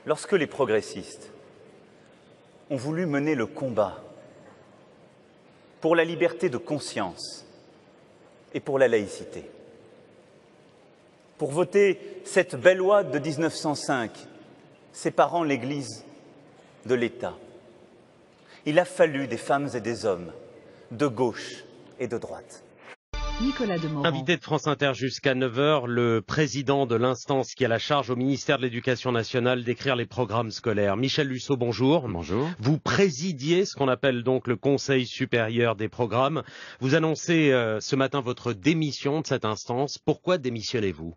Lorsque les progressistes ont voulu mener le combat pour la liberté de conscience et pour la laïcité, pour voter cette belle loi de 1905, séparant l'Église de l'État, il a fallu des femmes et des hommes de gauche et de droite. Nicolas Demorand. Invité de France Inter jusqu'à 9 h, le président de l'instance qui a la charge au ministère de l'Éducation nationale d'écrire les programmes scolaires. Michel Lusseau, bonjour. Bonjour. Vous présidiez ce qu'on appelle donc le Conseil supérieur des programmes. Vous annoncez ce matin votre démission de cette instance. Pourquoi démissionnez-vous ?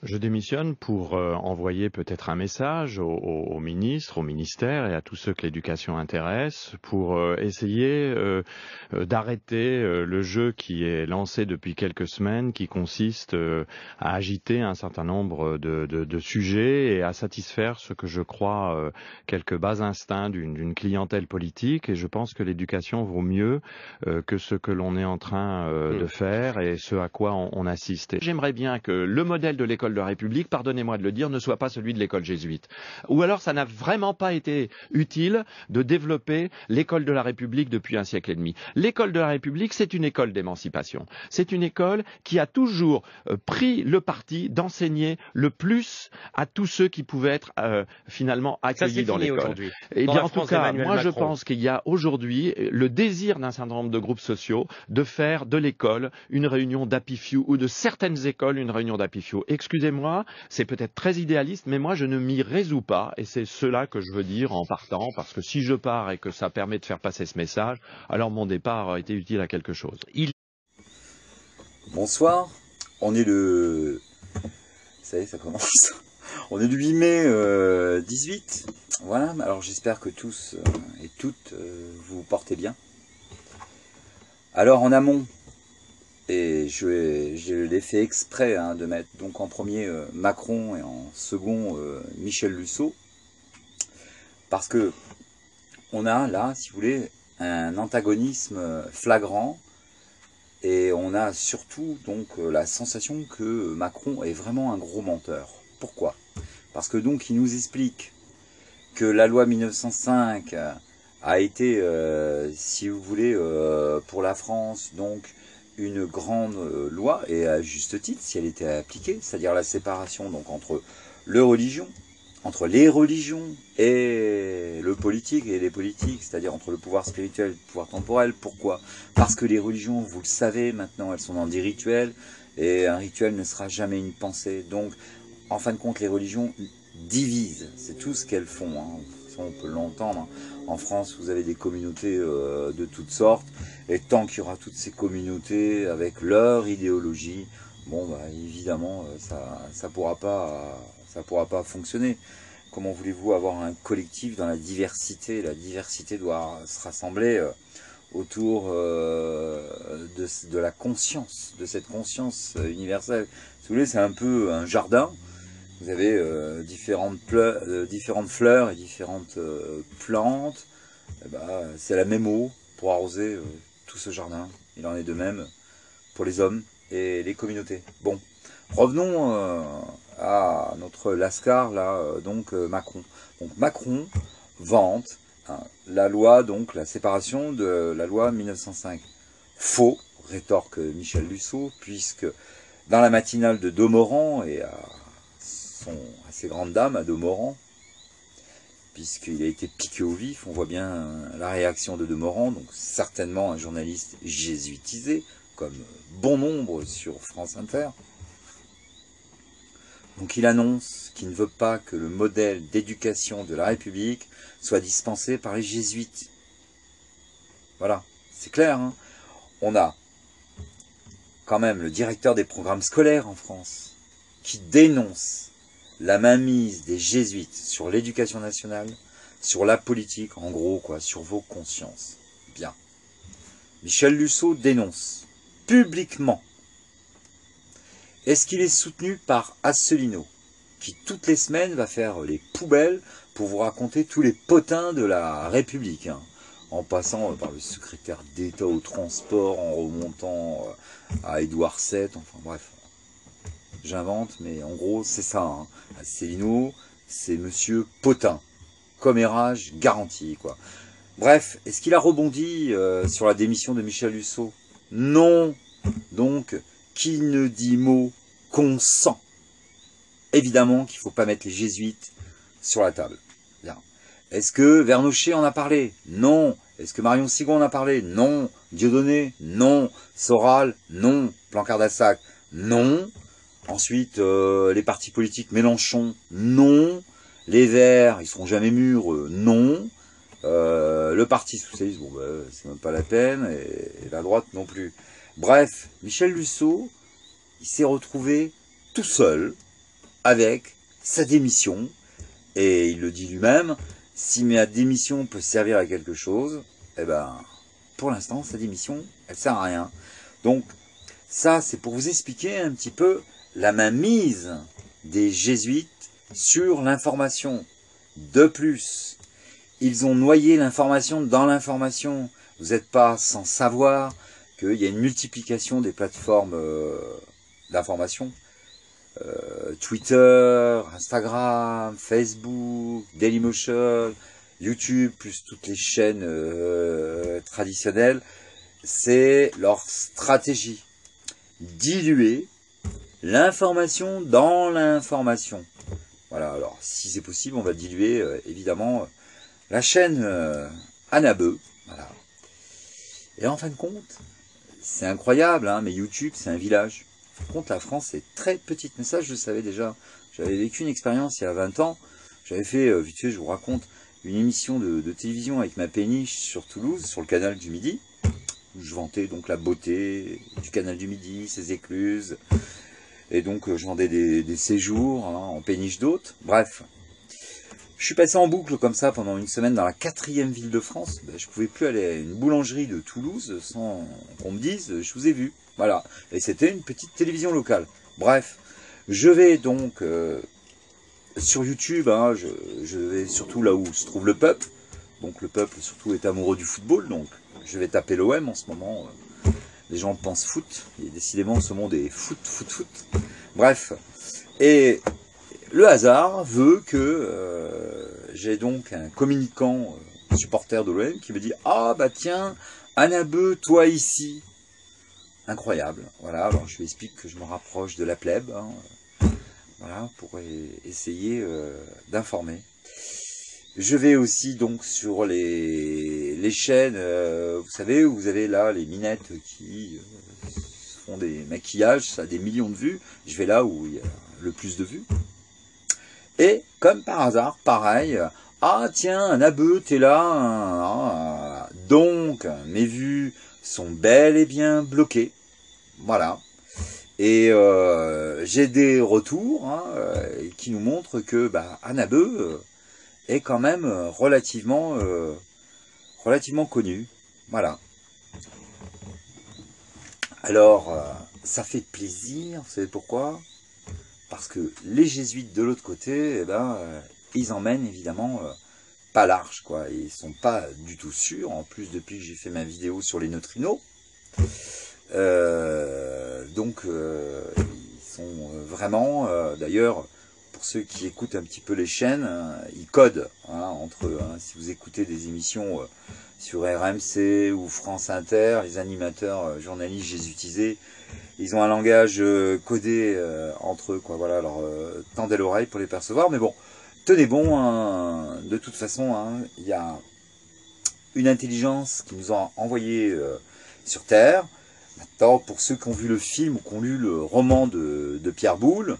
Je démissionne pour envoyer peut-être un message aux ministres, au ministère et à tous ceux que l'éducation intéresse pour essayer d'arrêter le jeu qui est lancé depuis quelques semaines, qui consiste à agiter un certain nombre de sujets et à satisfaire ce que je crois quelques bas instincts d'une clientèle politique. Et je pense que l'éducation vaut mieux que ce que l'on est en train de faire et ce à quoi on assiste. Et j'aimerais bien que le modèle de l'école de la République, pardonnez-moi de le dire, ne soit pas celui de l'école jésuite. Ou alors ça n'a vraiment pas été utile de développer l'école de la République depuis un siècle et demi. L'école de la République, c'est une école d'émancipation. C'est une école qui a toujours pris le parti d'enseigner le plus à tous ceux qui pouvaient être finalement accueillis dans l'école. Et bien en tout cas, moi je pense qu'il y a aujourd'hui le désir d'un certain nombre de groupes sociaux de faire de l'école une réunion d'Happy Few ou de certaines écoles une réunion d'Happy Few. Excusez-moi, c'est peut-être très idéaliste, mais moi je ne m'y résous pas et c'est cela que je veux dire en partant, parce que si je pars et que ça permet de faire passer ce message, alors mon départ a été utile à quelque chose. Bonsoir, on est le... Ça y est, ça commence. On est le 8 mai 18, voilà, alors j'espère que tous et toutes vous portez bien. Alors en amont, et je l'ai fait exprès de mettre donc en premier Macron et en second Michel Lusseau, parce que on a là, si vous voulez, un antagonisme flagrant, et on a surtout donc la sensation que Macron est vraiment un gros menteur. Pourquoi ? Parce que donc il nous explique que la loi 1905 a été, si vous voulez, pour la France, donc une grande loi, et à juste titre, si elle était appliquée, c'est-à-dire la séparation donc entre les religions et le politique et les politiques, c'est-à-dire entre le pouvoir spirituel et le pouvoir temporel. Pourquoi ? Parce que les religions, vous le savez maintenant, elles sont dans des rituels, et un rituel ne sera jamais une pensée. Donc, en fin de compte, les religions divisent, c'est tout ce qu'elles font, hein. Ça, on peut l'entendre. En France, vous avez des communautés de toutes sortes, et tant qu'il y aura toutes ces communautés avec leur idéologie, bon, bah, évidemment, ça pourra pas fonctionner. Comment voulez-vous avoir un collectif dans la diversité ? La diversité doit se rassembler autour de la conscience, de cette conscience universelle. Si vous voulez, c'est un peu un jardin. Vous avez différentes fleurs et différentes plantes. Et ben, c'est la même eau pour arroser tout ce jardin. Il en est de même pour les hommes et les communautés. Bon, revenons à notre lascar là, Macron. Donc Macron vante la loi, donc la séparation de la loi 1905. Faux, rétorque Michel Lusseau, puisque dans la matinale de Demorand et à ses grandes dames, à Demorand, puisqu'il a été piqué au vif, on voit bien la réaction de Demorand, donc certainement un journaliste jésuitisé, comme bon nombre sur France Inter. Donc il annonce qu'il ne veut pas que le modèle d'éducation de la République soit dispensé par les jésuites. Voilà, c'est clair, hein. On a quand même le directeur des programmes scolaires en France qui dénonce la mainmise des jésuites sur l'éducation nationale, sur la politique, en gros, quoi, sur vos consciences. Bien. Michel Lusseau dénonce publiquement. Est-ce qu'il est soutenu par Asselineau, qui toutes les semaines va faire les poubelles pour vous raconter tous les potins de la République, hein, en passant par le secrétaire d'État au transport, en remontant à Édouard VII, enfin bref. J'invente, mais en gros, c'est ça. Hein. Asselineau, c'est monsieur Potin. Commérage garanti, quoi. Bref, est-ce qu'il a rebondi sur la démission de Michel Luceau? Non. Donc, qui ne dit mot consent. Évidemment qu'il ne faut pas mettre les jésuites sur la table. Bien. Est-ce que Vernochet en a parlé? Non. Est-ce que Marion Sigon en a parlé? Non. Dieudonné? Non. Soral? Non. Plancard-Dassac? Non. Ensuite, les partis politiques, Mélenchon? Non. Les Verts, ils seront jamais mûrs? Non. Le Parti Socialiste, bon, bah, c'est même pas la peine. Et la droite non plus. Bref, Michel Luceau, il s'est retrouvé tout seul avec sa démission. Et il le dit lui-même, si ma démission peut servir à quelque chose, eh ben, pour l'instant, sa démission, elle sert à rien. Donc, ça, c'est pour vous expliquer un petit peu la mainmise des jésuites sur l'information. De plus, ils ont noyé l'information dans l'information. Vous n'êtes pas sans savoir qu'il y a une multiplication des plateformes d'information. Twitter, Instagram, Facebook, Dailymotion, YouTube, plus toutes les chaînes traditionnelles. C'est leur stratégie. Diluer l'information dans l'information. Voilà, alors si c'est possible, on va diluer évidemment la chaîne Anabeu. Voilà. Et en fin de compte, c'est incroyable, hein, mais YouTube, c'est un village. Par contre, la France est très petite. Mais ça, je le savais déjà. J'avais vécu une expérience il y a 20 ans. J'avais fait, vite fait, je vous raconte, une émission de télévision avec ma péniche sur Toulouse, sur le canal du Midi. Où je vantais donc la beauté du canal du Midi, ses écluses. Et donc, je vendais des séjours hein, en péniche d'hôtes. Bref. Je suis passé en boucle comme ça pendant une semaine dans la 4e ville de France. Ben, je pouvais plus aller à une boulangerie de Toulouse sans qu'on me dise « je vous ai vu ». Voilà. Et c'était une petite télévision locale. Bref. Je vais donc sur YouTube. Hein, je vais surtout là où se trouve le peuple. Donc le peuple surtout est amoureux du football. Donc je vais taper l'OM en ce moment. Les gens pensent foot. Et décidément ce monde est foot. Bref. Et le hasard veut que j'ai donc un communicant supporter de l'OM qui me dit « Ah bah tiens, Anabeu, toi ici !» Incroyable. Voilà, alors je lui explique que je me rapproche de la plèbe, hein, voilà, pour essayer d'informer. Je vais aussi donc sur les chaînes, vous savez, où vous avez là les minettes qui font des maquillages, ça a des millions de vues. Je vais là où il y a le plus de vues. Et comme par hasard, pareil, ah tiens, Anabeu, t'es là. Donc, mes vues sont bel et bien bloquées. Voilà. Et j'ai des retours hein, qui nous montrent que bah, Anabeu est quand même relativement connu. Voilà. Alors, ça fait plaisir, vous savez pourquoi? Parce que les jésuites de l'autre côté, eh ben, ils emmènent évidemment pas large, quoi. Ils sont pas du tout sûrs. En plus, depuis que j'ai fait ma vidéo sur les neutrinos, donc ils sont vraiment. D'ailleurs, pour ceux qui écoutent un petit peu les chaînes, ils codent hein, entre eux. Hein. Si vous écoutez des émissions sur RMC ou France Inter, les animateurs journalistes jésuitisés, ils ont un langage codé entre eux, quoi. Voilà, alors tendez l'oreille pour les percevoir. Mais bon, tenez bon. Hein, de toute façon, hein, il y a une intelligence qui nous a envoyés sur Terre. Maintenant, pour ceux qui ont vu le film ou qui ont lu le roman de Pierre Boulle,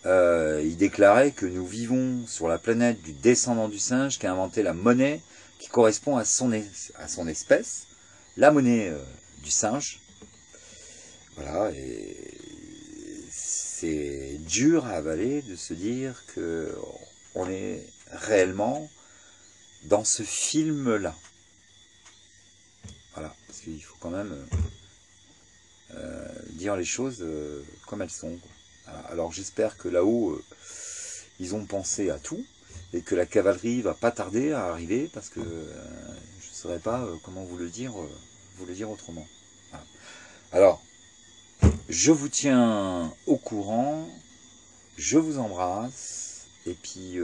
il déclarait que nous vivons sur la planète du descendant du singe qui a inventé la monnaie qui correspond à son espèce, la monnaie du singe. Voilà, et c'est dur à avaler de se dire que on est réellement dans ce film-là. Voilà, parce qu'il faut quand même dire les choses comme elles sont. Voilà. Alors j'espère que là-haut, ils ont pensé à tout, et que la cavalerie va pas tarder à arriver, parce que je ne saurais pas comment vous le dire autrement. Voilà. Alors, je vous tiens au courant, je vous embrasse, et puis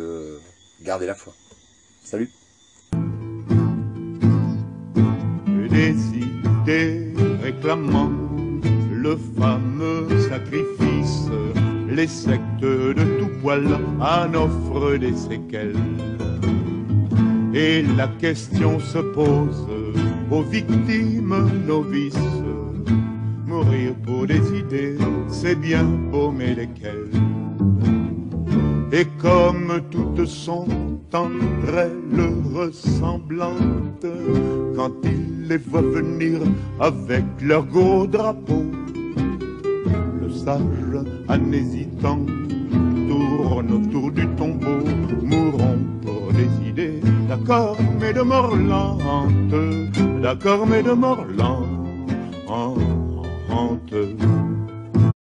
gardez la foi. Salut. Des idées réclamant le fameux sacrifice, les sectes de tout poil en offrent des séquelles. Et la question se pose aux victimes novices. Mourir pour des idées, c'est bien beau, mais lesquelles? Et comme toutes sont entre elles ressemblantes, quand il les voit venir avec leur gros drapeau, le sage, en hésitant, tourne autour du tombeau. Mourons pour des idées, d'accord, mais de mort lente, d'accord, mais de mort lente.